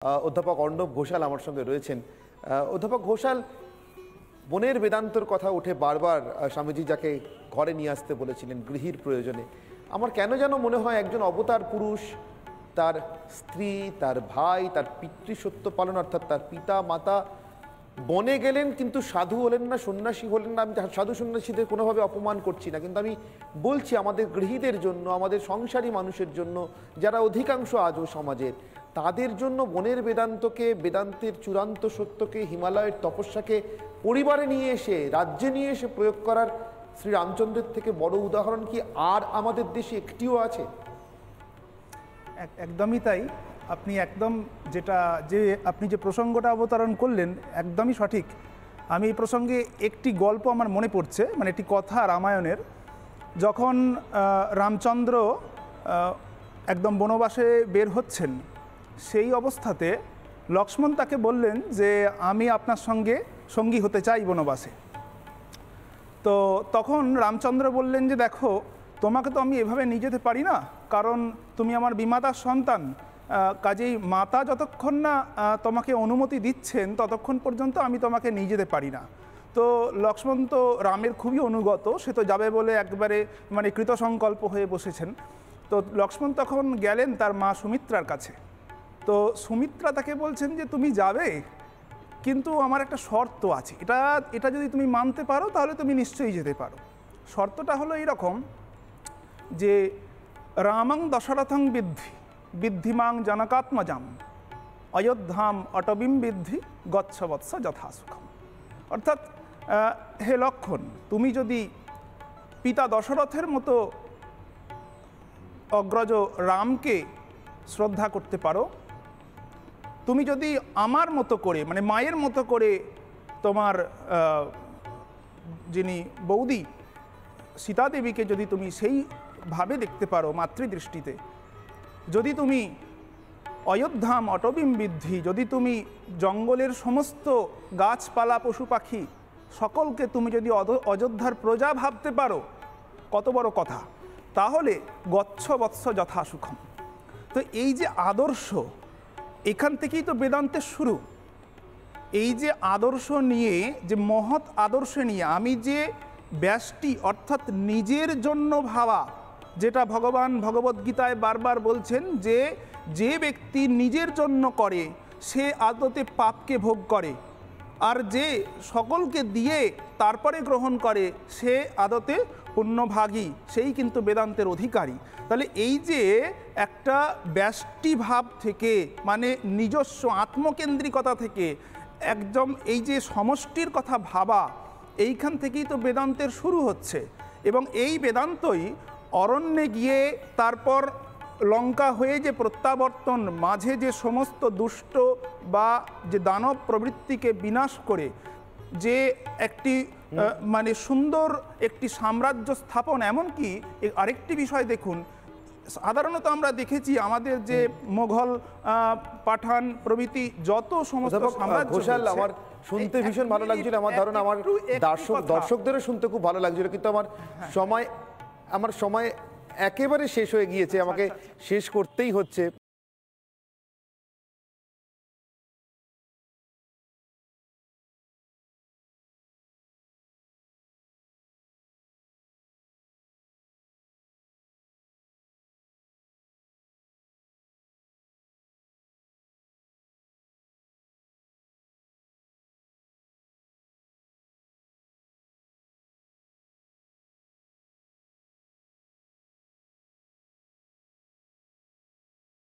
অধ্যাপক অর্ণব ঘোষাল আমার সঙ্গে রয়েছেন। অধ্যাপক ঘোষাল, বনের বেদান্তর কথা উঠে বারবার স্বামীজি যাকে ঘরে নিয়ে আসতে বলেছিলেন গৃহীর প্রয়োজনে, আমার কেন যেন মনে হয় একজন অবতার পুরুষ তার স্ত্রী, তার ভাই, তার পিতৃসত্য পালন অর্থাৎ তার পিতা মাতা বনে গেলেন কিন্তু সাধু হলেন না, সন্ন্যাসী হলেন না। আমি সাধু সন্ন্যাসীদের কোনোভাবে অপমান করছি না, কিন্তু আমি বলছি আমাদের গৃহীদের জন্য, আমাদের সংসারী মানুষের জন্য, যারা অধিকাংশ আজও সমাজের, তাদের জন্য বনের বেদান্তকে, বেদান্তের চূড়ান্ত সত্যকে, হিমালয়ের তপস্যাকে পরিবারে নিয়ে এসে, রাজ্যে নিয়ে এসে প্রয়োগ করার শ্রী রামচন্দ্রের থেকে বড় উদাহরণ কি আর আমাদের দেশে একটিও আছে? একদমই তাই। আপনি আপনি যে প্রসঙ্গটা অবতারণ করলেন একদমই সঠিক। আমি এই প্রসঙ্গে একটি গল্প আমার মনে পড়ছে, মানে একটি কথা রামায়ণের। যখন রামচন্দ্র একদম বনবাসে বের হচ্ছেন, সেই অবস্থাতে লক্ষ্মণ তাকে বললেন যে আমি আপনার সঙ্গী হতে চাই বনবাসে। তো তখন রামচন্দ্র বললেন যে দেখো, তোমাকে তো আমি এভাবে নিয়ে যেতে পারি না, কারণ তুমি আমার বিমাতার সন্তান। কাজেই মাতা যতক্ষণ না তোমাকে অনুমতি দিচ্ছেন ততক্ষণ পর্যন্ত আমি তোমাকে নিয়ে যেতে পারি না। তো লক্ষ্মণ তো রামের খুবই অনুগত, সে তো যাবে বলে একবারে মানে কৃতসংকল্প হয়ে বসেছেন। তো লক্ষ্মণ তখন গেলেন তার মা সুমিত্রার কাছে। তো সুমিত্রা তাকে বলছেন যে তুমি যাবে, কিন্তু আমার একটা শর্ত আছে, এটা যদি তুমি মানতে পারো তাহলে তুমি নিশ্চয়ই যেতে পারো। শর্তটা হলো এইরকম যে রামং দশরথং বিদ্ধিমাং জনকাত্মজাম অযোধ্যাম অটবিম বিদ্ধি গচ্ছ বৎস যথাসুখম। অর্থাৎ হে লক্ষ্মণ, তুমি যদি পিতা দশরথের মতো অগ্রজ রামকে শ্রদ্ধা করতে পারো, তুমি যদি আমার মতো করে, মানে মায়ের মতো করে তোমার যিনি বৌদি সীতা দেবীকে যদি তুমি সেইভাবে দেখতে পারো মাতৃদৃষ্টিতে, যদি তুমি অযোধ্যাম অটবিম বিদ্ধি, যদি তুমি জঙ্গলের সমস্ত গাছপালা পশু পাখি সকলকে তুমি যদি অযোধ্যার প্রজা ভাবতে পারো, কত বড় কথা, তাহলে গচ্ছ বৎস যথাসুখম। তো এই যে আদর্শ, এখান থেকেই তো বেদান্তের শুরু। এই যে আদর্শ নিয়ে, যে মহৎ আদর্শ নিয়ে আমি যে ব্যষ্টি অর্থাৎ নিজের জন্য ভাবা, যেটা ভগবান ভগবদ্গীতায় বারবার বলছেন যে ব্যক্তি নিজের জন্য করে সে আদতে পাপকে ভোগ করে, আর যে সকলকে দিয়ে তারপরে গ্রহণ করে সে আদতে পুণ্যভাগী, সেই কিন্তু বেদান্তের অধিকারী। তাহলে এই যে একটা ব্যষ্টি ভাব থেকে, মানে নিজস্ব আত্মকেন্দ্রিকতা থেকে একদম এই যে সমষ্টির কথা ভাবা, এইখান থেকেই তো বেদান্তের শুরু হচ্ছে। এবং এই বেদান্তই অরণ্যে গিয়ে তারপর লঙ্কা হয়ে যে প্রত্যাবর্তন, মাঝে যে সমস্ত দুষ্ট বা যে দানব প্রবৃত্তিকে বিনাশ করে যে একটি মানে সুন্দর একটি সাম্রাজ্য স্থাপন। এমনকি আরেকটি বিষয় দেখুন, সাধারণত আমরা দেখেছি আমাদের যে মোঘল, পাঠান প্রভৃতি যত সমস্ত সাম্রাজ্য, আমার শুনতে ভীষণ ভালো লাগছিল, আমার ধারণা আমার দর্শকদেরও শুনতে খুব ভালো লাগছিল, কিন্তু আমার সময় একেবারে শেষ হয়ে গিয়েছে, আমাকে শেষ করতেই হচ্ছে।